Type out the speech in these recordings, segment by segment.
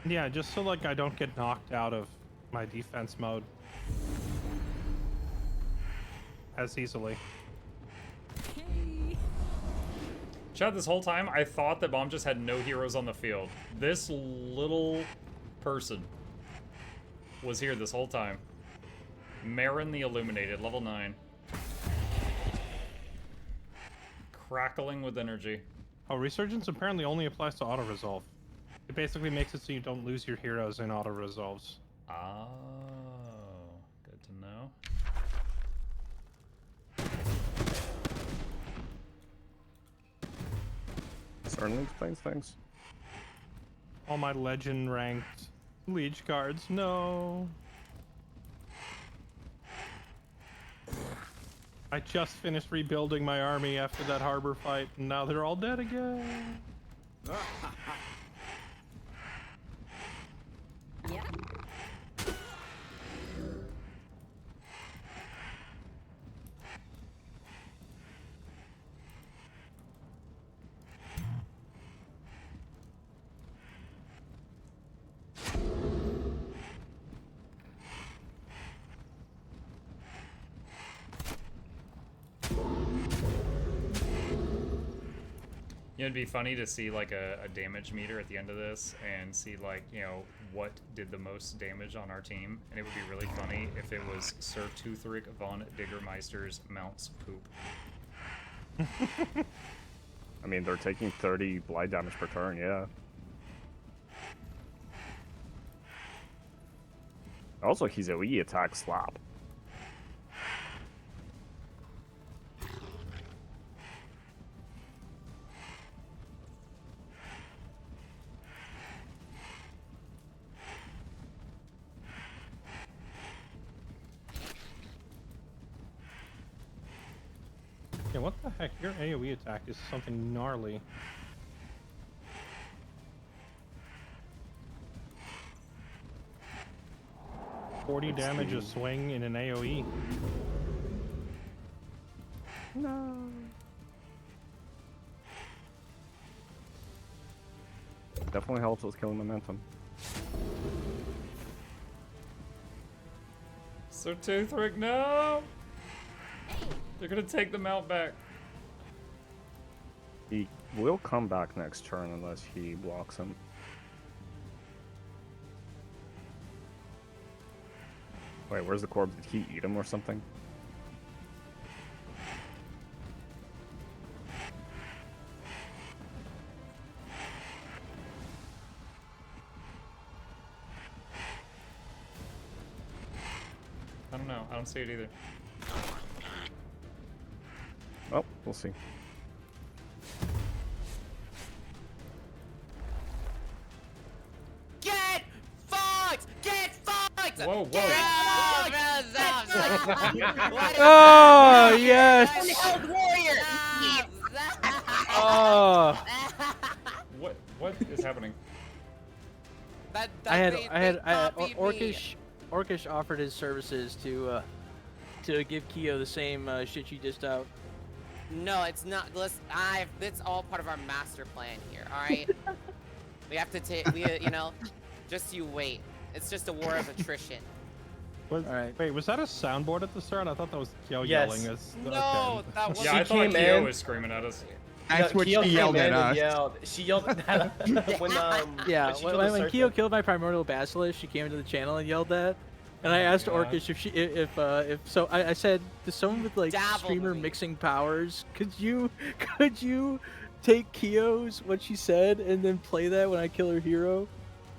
Yeah, just so like I don't get knocked out of my defense mode as easily. Hey. Chad, this whole time, I thought that Bomb just had no heroes on the field. This little person was here this whole time. Marin the Illuminated, level 9. Crackling with energy. Oh, Resurgence apparently only applies to auto-resolve. It basically makes it so you don't lose your heroes in auto-resolves. Oh, good to know. Certainly explains things. All my legend ranked Leech cards, no. I just finished rebuilding my army after that harbor fight, and now they're all dead again. Yeah. You know, it'd be funny to see like a damage meter at the end of this and see like, you know, what did the most damage on our team. And it would be really funny if it was Sir Toothrick von Diggermeister's Mount's poop. I mean, they're taking 30 blight damage per turn, yeah. Also, his AoE attack slap. Yeah, what the heck? Your AoE attack is something gnarly. $40 damage a swing in an AoE. No. Definitely helps with killing momentum. Sir Toothrick, no! They're gonna take the mount back. He will come back next turn unless he blocks him. Wait, where's the corpse? Did he eat him or something? I don't know. I don't see it either. Oh, we'll see. Get fucked! Get fucked! Whoa, whoa. Get fucked! Oh, yes! Held warrior! Oh, What is happening? Orcish offered his services to give Keo the same shit you dished out. No, it's not. Listen, it's all part of our master plan here. All right. We have to take. You know, just you wait. It's just a war of attrition. Was, All right. Wait, was that a soundboard at the start? I thought that was Kyo Yes. yelling. As, No, that was. Yeah, I thought came Keo in- was screaming at us. That's what Keo she came yelled in at and us. She yelled when Yeah, she when killed the when Keo serpent. killed my primordial basilisk, she came into the channel and yelled that. And I asked God. Orcish if so I said to someone with like Dabble streamer with me. mixing powers, could you take Keo's what she said and then play that when I kill her hero?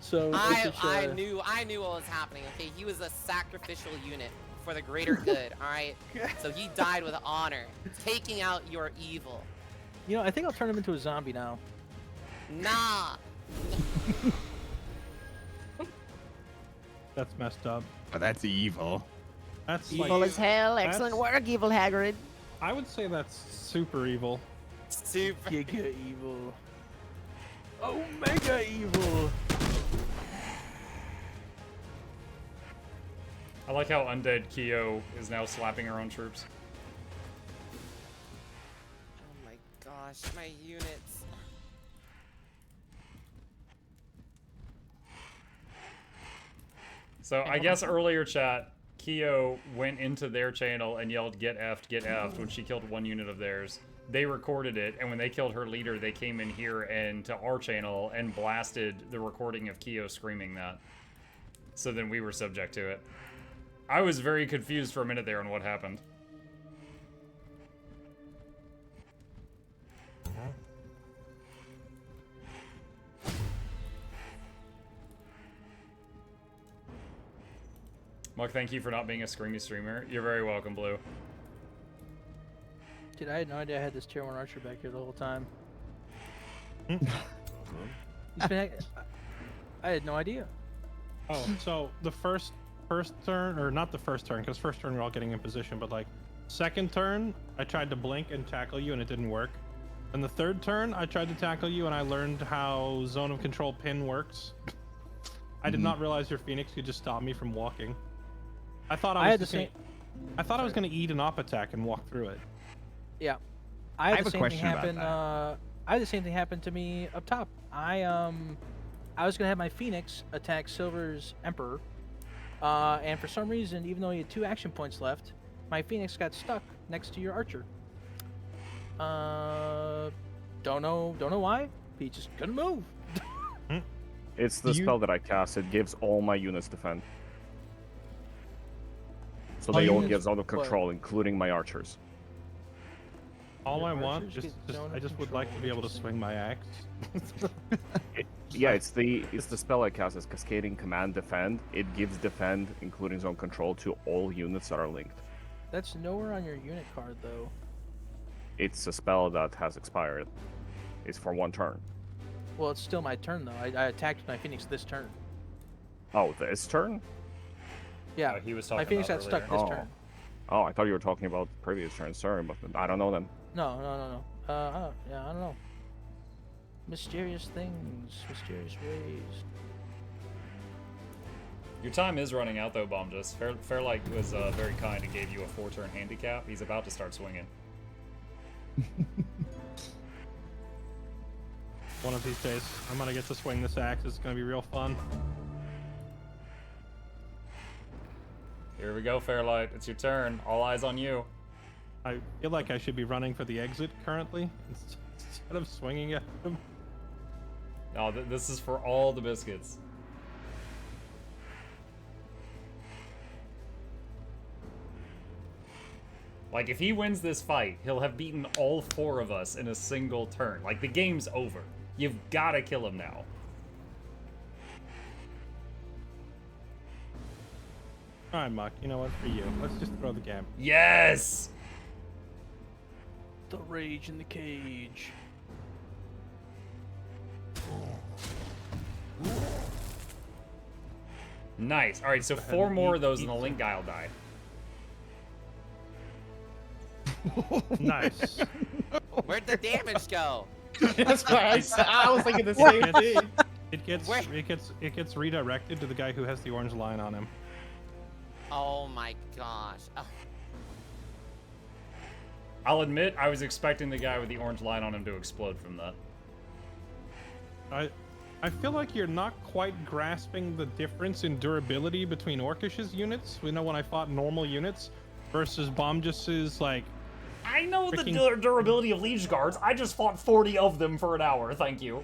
So Orcish, I knew what was happening. Okay, he was a sacrificial unit for the greater good. All right, so he died with honor, taking out your evil. You know, I think I'll turn him into a zombie now. Nah. That's messed up. Oh, that's evil. That's Evil like, as hell. Excellent that's- work, Evil Hagrid. I would say that's super evil. Super. Giga evil. Omega evil. I like how undead Keo is now slapping her own troops. Oh my gosh, my units. So I guess earlier, chat, Keo went into their channel and yelled "Get effed" when she killed one unit of theirs. They recorded it, and when they killed her leader, they came in here and to our channel and blasted the recording of Keo screaming that. So then we were subject to it. I was very confused for a minute there on what happened. Muck, thank you for not being a screamy streamer. You're very welcome, Blue. Dude, I had no idea I had this tier 1 archer back here the whole time. He's been, I had no idea. Oh, so the first turn, or not the first turn, because first turn we're all getting in position, but like second turn, I tried to blink and tackle you and it didn't work. And the third turn, I tried to tackle you and I learned how zone of control pin works. I did not realize your Phoenix could just stop me from walking. I thought I was I was gonna eat an op attack and walk through it. Yeah, I had the same thing happen. I had the same thing happen to me up top. I was gonna have my Phoenix attack Silver's Emperor, and for some reason, even though he had 2 action points left, my Phoenix got stuck next to your Archer. Don't know why. He just couldn't move. It's the spell that I cast. It gives all my units defend. So they all get out of control, including my archers. All I want archers is get zone I of just would like to control, be able to interesting. swing my axe. Yeah, it's the spell I cast. It's Cascading Command Defend. It gives defend, including zone control, to all units that are linked. That's nowhere on your unit card though. It's a spell that has expired. It's for 1 turn. Well, it's still my turn though. I attacked my Phoenix this turn. Oh, this turn? Yeah, He was my talking Phoenix about got stuck earlier. this turn. Oh, I thought you were talking about previous turns. Sorry, but I don't know then. No. Yeah, I don't know. Mysterious things, mysterious ways. Your time is running out, though, Bombjus. Fairlight was very kind and gave you a 4-turn handicap. He's about to start swinging. One of these days, I'm gonna get to swing this axe. It's gonna be real fun. Here we go, Fairlight. It's your turn. All eyes on you. I feel like I should be running for the exit currently instead of swinging at him. No, this is for all the biscuits. Like, if he wins this fight, he'll have beaten all 4 of us in a single turn. Like, the game's over. You've got to kill him now. All right, Muck. You know what? For you, let's just throw the game. Yes! The rage in the cage. Nice. All right, so 4 more of those and the link guy will die. Nice. Where'd the damage go? That's what I said. I was thinking the same thing. It gets redirected to the guy who has the orange line on him. Oh my gosh. Oh, I'll admit, I was expecting the guy with the orange line on him to explode from that. I feel like you're not quite grasping the difference in durability between Orcish's units. We know when I fought normal units versus Bombjus's, like... I know the Freaking- durability of Liege Guards. I just fought 40 of them for an hour, thank you.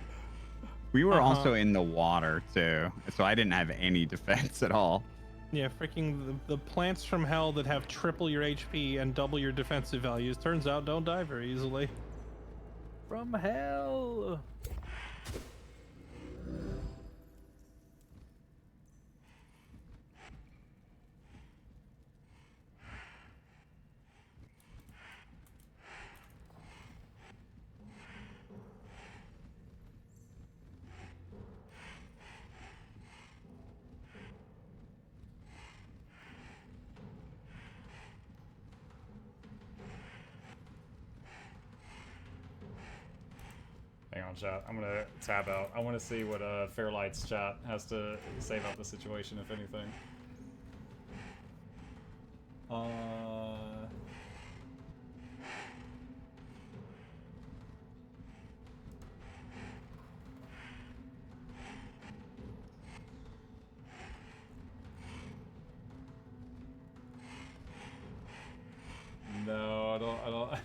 We were also in the water too, so I didn't have any defense at all. Yeah, freaking the plants from hell that have triple your HP and double your defensive values, turns out don't die very easily. From hell. Hang on, chat. I'm gonna tab out. I want to see what Fairlight's chat has to say about the situation, if anything.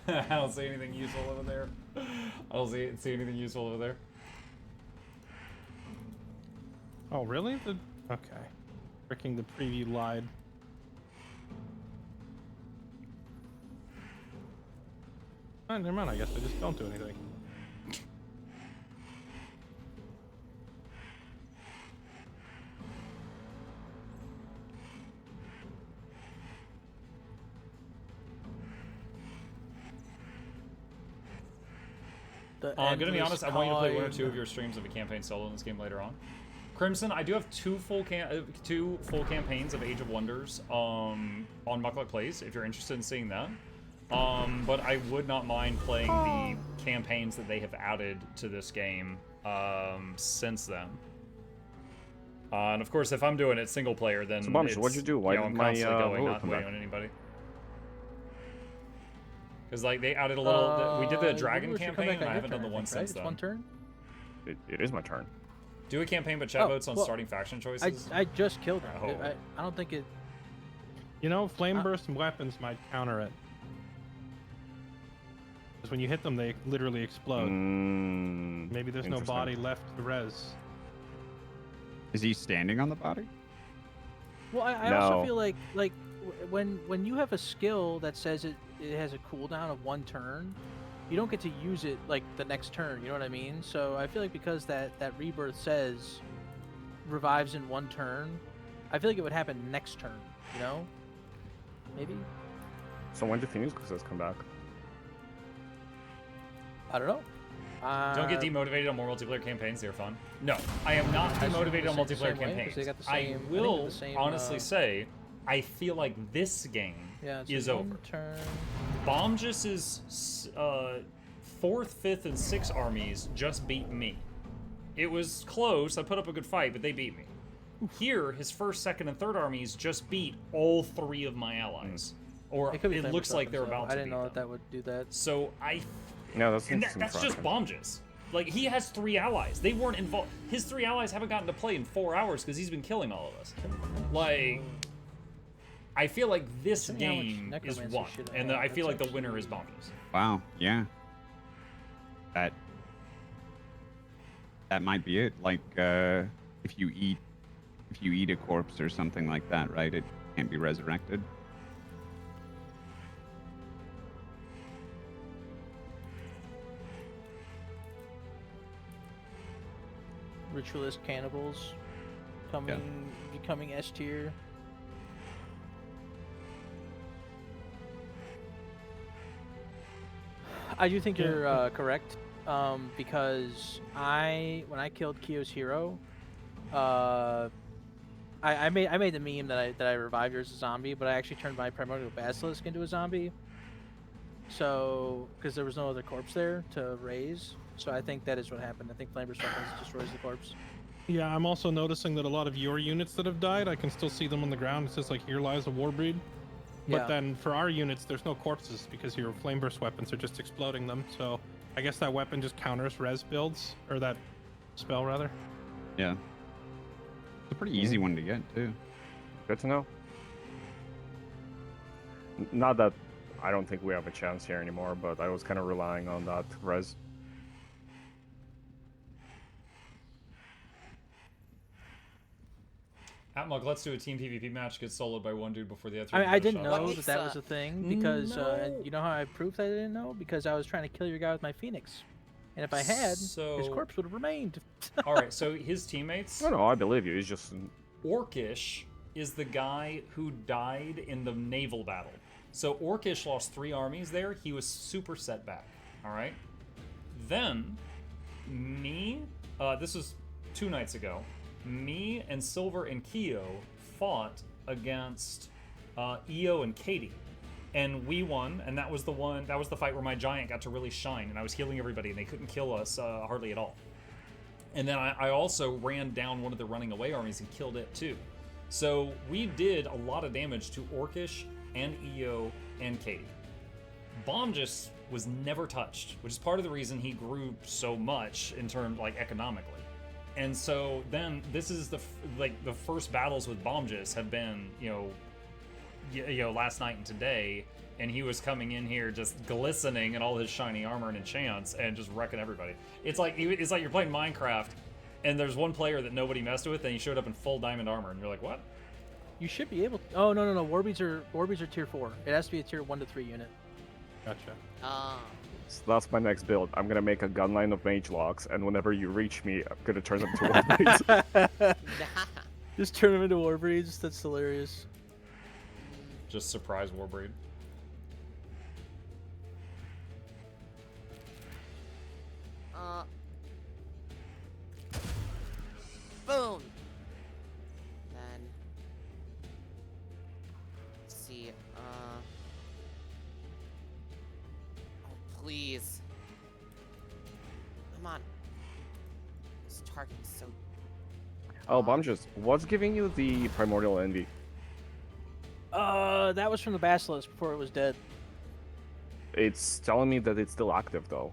I don't see anything useful over there. I don't see anything useful over there. Oh, really? Okay. Freaking the preview lied. Oh, never mind. I guess I just don't do anything. I'm gonna be honest. I want you to play one or two of your streams of a campaign solo in this game later on. Crimson, I do have two full campaigns of Age of Wonders on Mukluk Plays. If you're interested in seeing that, but I would not mind playing the campaigns that they have added to this game since then. And of course, if I'm doing it single player, then So, Bumps, what'd you do? Why I'm did my constantly going, roller not come waiting back? on anybody. Because like they added a little. We did the dragon campaign, and I haven't done the one since It's then. one turn. It is my turn. Do a campaign, but chat votes on starting faction choices. I just killed him. Oh. I don't think it. You know, flame burst weapons might counter it. Because when you hit them, they literally explode. Maybe there's no Interesting. body left to res. Is he standing on the body? Well, I No. also feel like when you have a skill that says it has a cooldown of 1 turn, you don't get to use it like the next turn. You know what I mean? So I feel like because that rebirth says revives in 1 turn, I feel like it would happen next turn. You know? Maybe. So when do Phoenix Crusaders come back? I don't know. Don't get demotivated on more multiplayer campaigns. They're fun. No, I am not I assume demotivated on the same multiplayer way, 'cause campaigns. they got the I same- I think will the same, honestly say, I feel like this game Yeah, it's is a over. 1 turn. Bombjus's 4th, 5th, and 6th armies just beat me. It was close. I put up a good fight, but they beat me. Here, his 1st, 2nd, and 3rd armies just beat all 3 of my allies. Or It could be it flame looks burst like they're weapons, though. about to I didn't beat know them. that would do that. So I No, that's and interesting. that's for just us. Bombjus. Like, he has 3 allies. They weren't involved. His 3 allies haven't gotten to play in 4 hours because he's been killing all of us. Like, I feel like this Tell me how much game is necromancy won. shit I And have. I feel like That's the winner is Bombjus. Wow. Yeah. That might be it. Like if you eat a corpse or something like that, right? It can't be resurrected. Ritualist cannibals becoming S tier. I do think you're correct, because when I killed Kyo's hero, I made the meme that I revived her as a zombie, but I actually turned my primordial basilisk into a zombie. So, because there was no other corpse there to raise, so I think that is what happened. I think Flamber's weapons destroys the corpse. Yeah, I'm also noticing that a lot of your units that have died, I can still see them on the ground. It says like, here lies a warbreed. But Yeah. then for our units, there's no corpses because your flame burst weapons are just exploding them. So I guess that weapon just counters res builds, or that spell rather. Yeah. It's a pretty easy one to get too. Good to know. Not that I don't think we have a chance here anymore, but I was kind of relying on that res. Atmug, let's do a team PvP match. Get soloed by one dude before the other. I didn't shot. know that was a thing because No. you know how I proved I didn't know, because I was trying to kill your guy with my phoenix, and if I had, his So- corpse would have remained. All right, so his teammates. No, I believe you. It's just Orcish is the guy who died in the naval battle. So Orcish lost 3 armies there. He was super set back. All right. Then, me, this was 2 nights ago. Me and Silver and Keo fought against Io and Katie. And we won, and that was the fight where my giant got to really shine, and I was healing everybody, and they couldn't kill us hardly at all. And then I also ran down one of the running away armies and killed it too. So we did a lot of damage to Orcish and Io and Katie. Bombjus was never touched, which is part of the reason he grew so much in terms like economically. And so then this is the first battles with Bombjus have been, last night and today, and he was coming in here just glistening in all his shiny armor and enchants and just wrecking everybody. It's like you're playing Minecraft, and there's one player that nobody messed with, and he showed up in full diamond armor, and you're like, what? You should be able to... Oh, no. Warbeads are tier 4. It has to be a tier 1 to 3 unit. Gotcha. So that's my next build. I'm gonna make a gun line of mage locks, and whenever you reach me, I'm gonna turn them to warblades. Just turn them into Warbreeds. That's hilarious. Just surprise Warbreed. Boom. Then let's see. Oh, please. Come on. This target is so. Oh, Bombus, what's giving you the primordial envy? That was from the Basilisk before it was dead. It's telling me that it's still active though.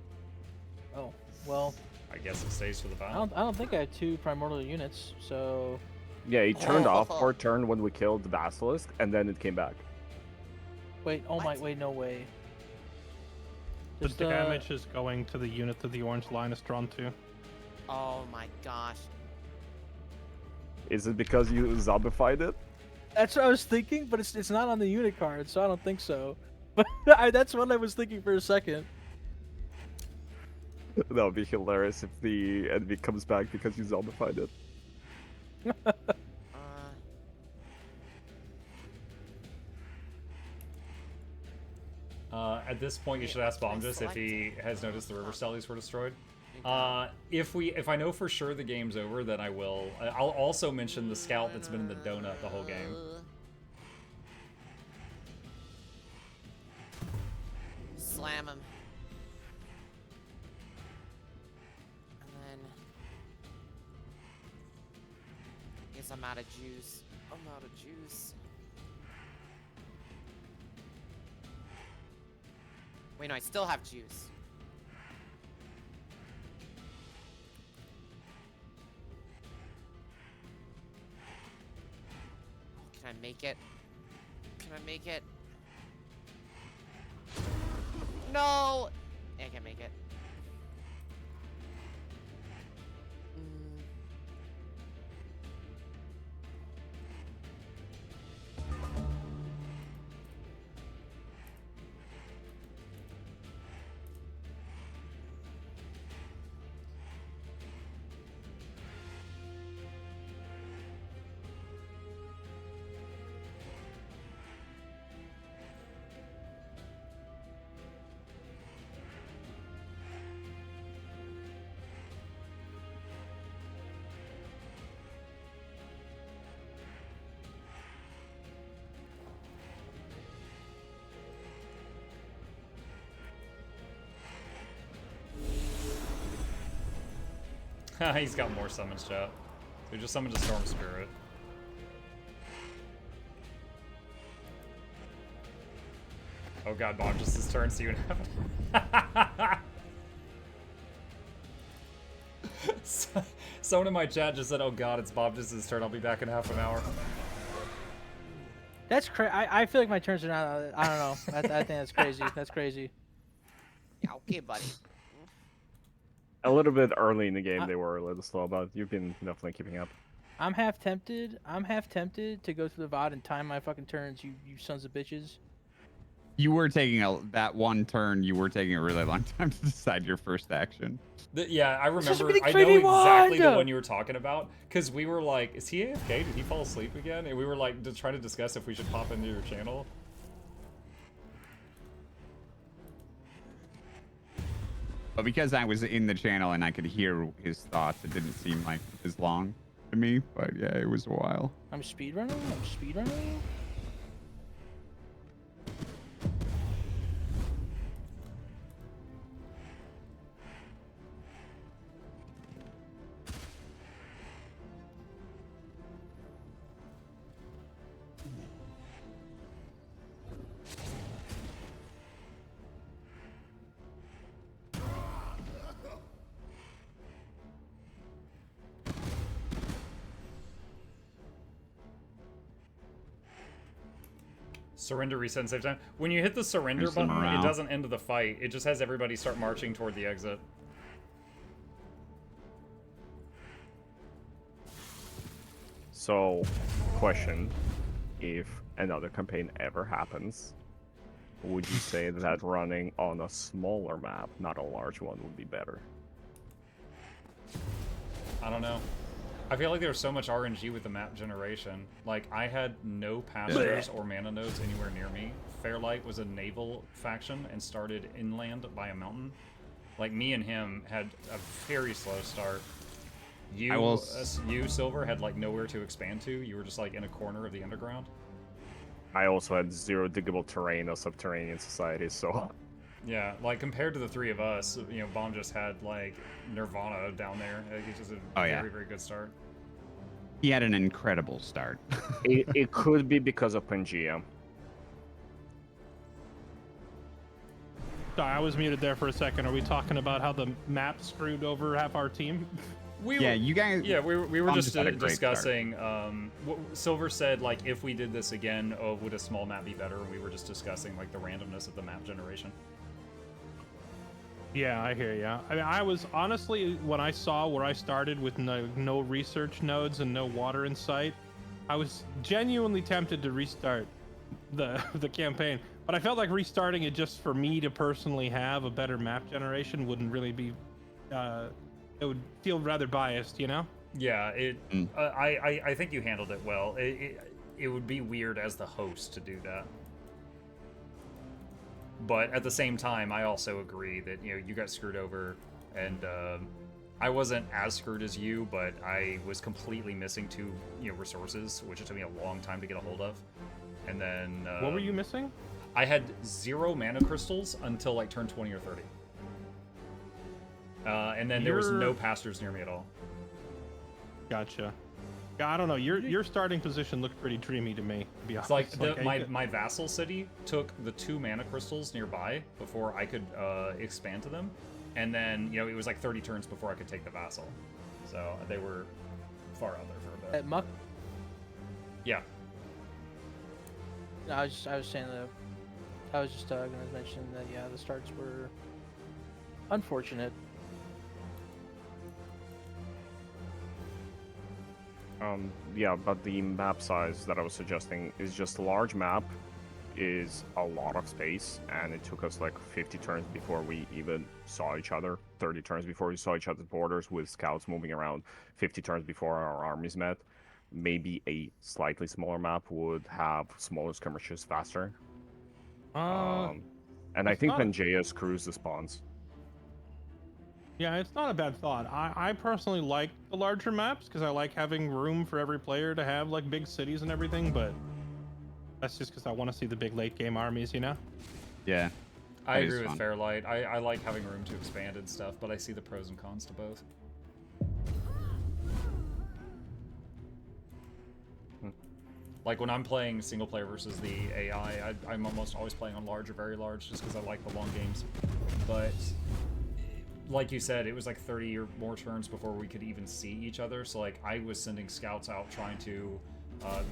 Oh, well. I guess it stays for the battle. I don't think I had 2 primordial units, so... Yeah, it turned off for a turn when we killed the Basilisk, and then it came back. Wait, wait, no way. The Just, damage is going to the unit that the orange line is drawn to. Oh my gosh. Is it because you zombified it? That's what I was thinking, but it's not on the unit card, so I don't think so. But that's what I was thinking for a second. That would be hilarious if the enemy comes back because you zombified it. At this point, you should ask Bombus if he has noticed the river stellies were destroyed. If I know for sure the game's over, then I will. I'll also mention the scout that's been in the donut the whole game. Slam him. And then... Guess I'm out of juice. I'm out of juice. Wait, no, I still have juice. Can I make it? Can I make it? No! I can't make it. He's got more summons, chat. So just summoned a Storm Spirit. Oh god, Bob, just his turn, see what happens. Someone in my chat just said, oh god, it's Bob, just his turn, I'll be back in half an hour. That's crazy. I feel like my turns are not... I don't know. I think that's crazy. That's crazy. Yeah, okay, buddy. A little bit early in the game, they were a little slow, but you've been definitely keeping up. I'm half tempted to go through the VOD and time my fucking turns, you sons of bitches. You were taking that one turn. You were taking a really long time to decide your first action. Yeah, I remember. Just I know exactly the one you were talking about because we were like, "Is he AFK? Did he fall asleep again?" And we were like, trying to discuss if we should pop into your channel. But because I was in the channel and I could hear his thoughts, it didn't seem like as long to me. But yeah, it was a while. I'm speedrunning. Surrender, reset, and save time. When you hit the surrender There's some button, it morale. doesn't end the fight. It just has everybody start marching toward the exit. So, question: if another campaign ever happens, would you say that running on a smaller map, not a large one, would be better? I don't know. I feel like there was so much RNG with the map generation. Like, I had no pastures or mana nodes anywhere near me. Fairlight was a naval faction and started inland by a mountain. Like, me and him had a very slow start. You, Silver, had, like, nowhere to expand to. You were just, like, in a corner of the underground. I also had zero diggable terrain or subterranean societies, so... Yeah, like, compared to the three of us, you know, Bomb just had, like, Nirvana down there. Like, it's just a very, very good start. He had an incredible start. it could be because of Pangea. Sorry, I was muted there for a second. Are we talking about how the map screwed over half our team? You guys. Yeah, we were just had a great discussing. Silver said, like, if we did this again, would a small map be better? And we were just discussing, like, the randomness of the map generation. Yeah, I hear ya. I mean, I was honestly, when I saw where I started with no research nodes and no water in sight, I was genuinely tempted to restart the campaign. But I felt like restarting it just for me to personally have a better map generation wouldn't really be. It would feel rather biased, you know? Yeah, I think you handled it well. It would be weird as the host to do that. But at the same time, I also agree that, you know, you got screwed over, and I wasn't as screwed as you, but I was completely missing 2, you know, resources, which it took me a long time to get a hold of. And then what were you missing? I had 0 mana crystals until like turn 20 or 30. And then there was no pastures near me at all. Gotcha. Yeah, I don't know. Your starting position looked pretty dreamy to me, to be honest. It's like my vassal city took the 2 mana crystals nearby before I could expand to them, and then, you know, it was like 30 turns before I could take the vassal. So they were far out there for a bit. At Muck. Yeah. No, I was saying that. I was just gonna mention that, yeah, the starts were unfortunate. Yeah, but the map size that I was suggesting is just a large map, is a lot of space, and it took us like 50 turns before we even saw each other, 30 turns before we saw each other's borders with scouts moving around, 50 turns before our armies met. Maybe a slightly smaller map would have smaller skirmishes faster. And I think Pangea screws the spawns. Yeah, it's not a bad thought. I personally like the larger maps because I like having room for every player to have like big cities and everything, but that's just because I want to see the big late game armies, you know? Yeah. I agree with Fairlight. I like having room to expand and stuff, but I see the pros and cons to both. Like when I'm playing single player versus the AI, I'm almost always playing on large or very large just because I like the long games. But like you said, it was like 30 or more turns before we could even see each other. So like I was sending scouts out trying to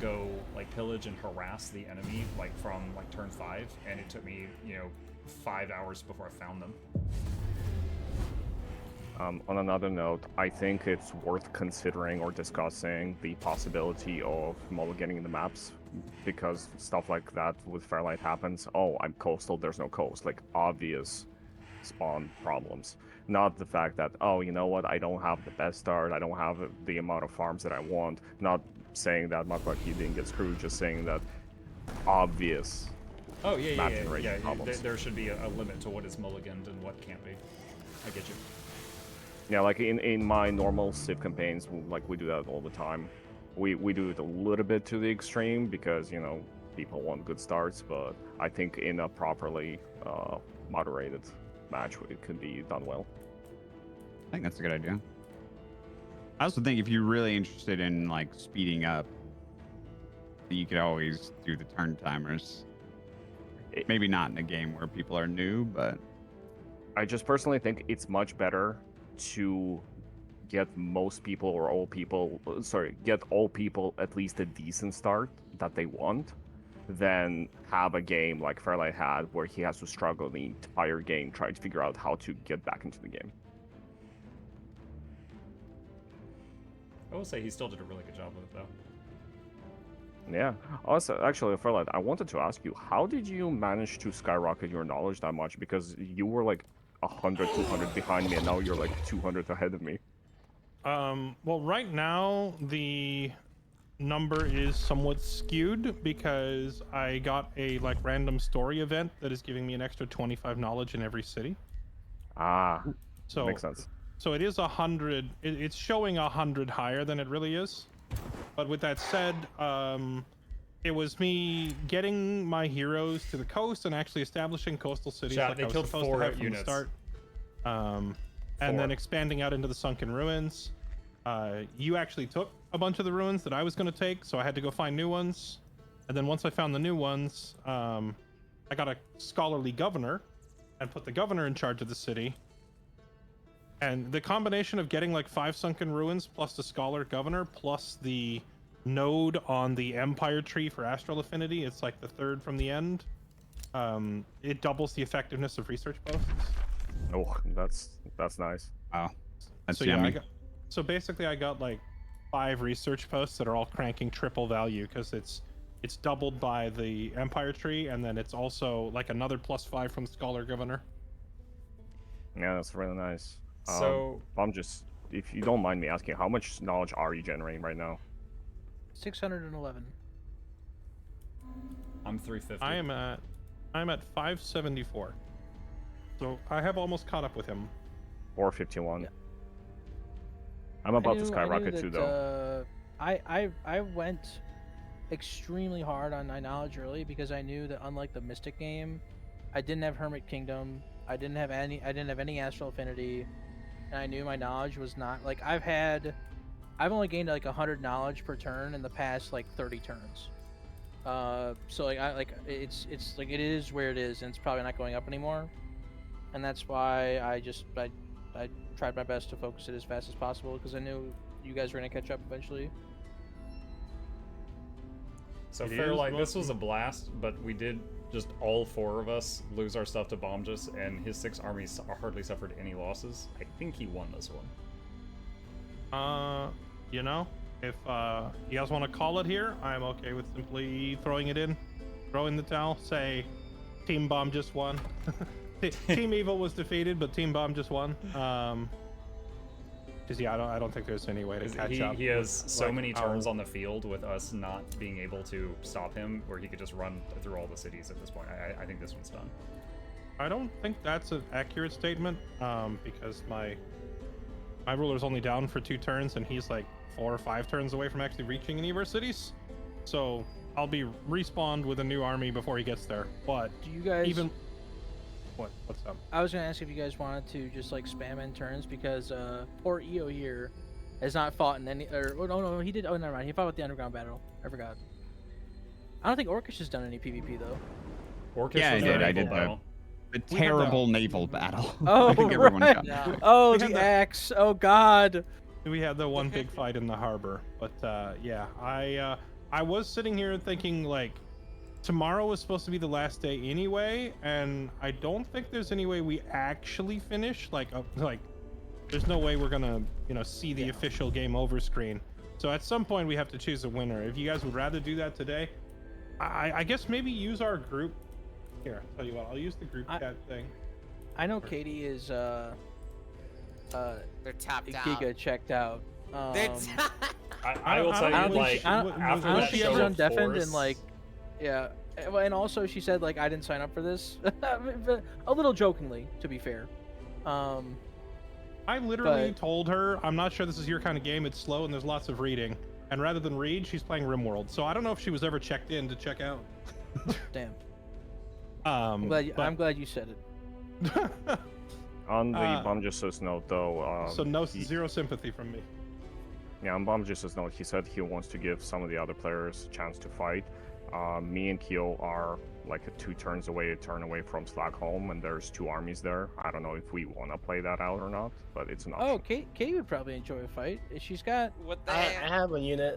go like pillage and harass the enemy like from like turn 5, and it took me, you know, 5 hours before I found them. On another note, I think it's worth considering or discussing the possibility of mulliganing the maps, because stuff like that with Fairlight happens. Oh, I'm coastal, there's no coast. Like, obvious spawn problems. Not the fact that, oh, you know what, I don't have the best start, I don't have the amount of farms that I want. Not saying that Mukluk didn't get screwed, just saying that obvious map generation problems. There should be a limit to what is mulliganed and what can't be. I get you. Yeah, like in my normal Civ campaigns, like we do that all the time. We do it a little bit to the extreme because, you know, people want good starts, but I think in a properly moderated match, it could be done well. I think that's a good idea. I also think if you're really interested in like speeding up, you could always do the turn timers. Maybe not in a game where people are new, but I just personally think it's much better to get most people or all people, get all people at least a decent start that they want, than have a game like Fairlight had where he has to struggle the entire game trying to figure out how to get back into the game. I will say he still did a really good job with it, though. Yeah. Also, actually, Fairlight, I wanted to ask you, how did you manage to skyrocket your knowledge that much? Because you were like 100, 200 behind me, and now you're like 200 ahead of me. Well, right now the number is somewhat skewed because I got a like random story event that is giving me an extra 25 knowledge in every city. Ah, So makes sense. So it is 100. It's showing 100 higher than it really is. But with that said, it was me getting my heroes to the coast and actually establishing coastal cities Chat, like they I was killed supposed 4 to have from units. the start. And then expanding out into the sunken ruins. You actually took a bunch of the ruins that I was going to take, so I had to go find new ones. And then once I found the new ones, I got a scholarly governor and put the governor in charge of the city. And the combination of getting like 5 sunken ruins plus the scholar governor plus the node on the empire tree for astral affinity, it's like the 3rd from the end. It doubles the effectiveness of research posts. Oh, that's nice. Wow. That's So yummy. yeah, so basically I got like 5 research posts that are all cranking triple value because it's doubled by the empire tree, and then it's also like another +5 from scholar governor. Yeah, that's really nice. So I'm just, if you don't mind me asking, how much knowledge are you generating right now? 611. I'm 350. I'm at 574. So I have almost caught up with him. 451. Yeah. I'm about to skyrocket too, though. I went extremely hard on my knowledge early because I knew that unlike the Mystic game, I didn't have Hermit Kingdom. I didn't have any Astral Affinity, and I knew my knowledge was not like I've only gained like 100 knowledge per turn in the past like 30 turns. So like it's like it is where it is, and it's probably not going up anymore. And that's why I tried my best to focus it as fast as possible because I knew you guys were gonna catch up eventually. So It Fairlight, is this was a blast, but we did just all 4 of us lose our stuff to Bombus, and his 6 armies hardly suffered any losses. I think he won this one. You know, if you guys want to call it here, I'm okay with simply throwing it in, throwing the towel, say Team Bomb just won. Team Evil was defeated, but Team Bomb just won. Because yeah, I don't think there's any way to catch up. He has with, so like, many turns on the field with us not being able to stop him, where he could just run through all the cities at this point. I think this one's done. I don't think that's an accurate statement, because my ruler's only down for 2 turns, and he's like 4 or 5 turns away from actually reaching any of our cities. So I'll be respawned with a new army before he gets there. But Do you guys even what's up? I was gonna ask if you guys wanted to just like spam in turns because poor EO here has not fought in any. No, he did. Oh, never mind. He fought with the underground battle. I forgot. I don't think Orcish has done any PvP though. Orcish Yeah, was I the did. I naval did battle. the terrible naval battle. Oh, I think everyone right. got Yeah. Oh, We the had the- axe. Oh God. We had the one big fight in the harbor, but yeah, I was sitting here thinking like tomorrow was supposed to be the last day anyway, and I don't think there's any way we actually finish. Like there's no way we're gonna see the official game over screen. So at some point we have to choose a winner. If you guys would rather do that today, I guess maybe use our group. Here, I'll tell you what. I'll use the group chat thing. I know Katie is They're tapped out. Giga checked out. They're I will tell I you, don't think like, she- after I don't that think show she's of on deafened Force, and like, yeah. Well, and also she said like I didn't sign up for this, a little jokingly, to be fair. I literally told her, I'm not sure this is your kind of game. It's slow and there's lots of reading. And rather than read, she's playing RimWorld. So I don't know if she was ever checked in to check out. Damn. I'm I'm glad you said it. On the Bombjus's note, though, so zero sympathy from me. yeah, on Bombjus's note, he said he wants to give some of the other players a chance to fight. Me and Keel are like 2 turns away, a turn away from Slackholm, and there's 2 armies there. I don't know if we want to play that out or not, but it's an option. Oh, Katie would probably enjoy a fight. She's got What the I heck? have a unit.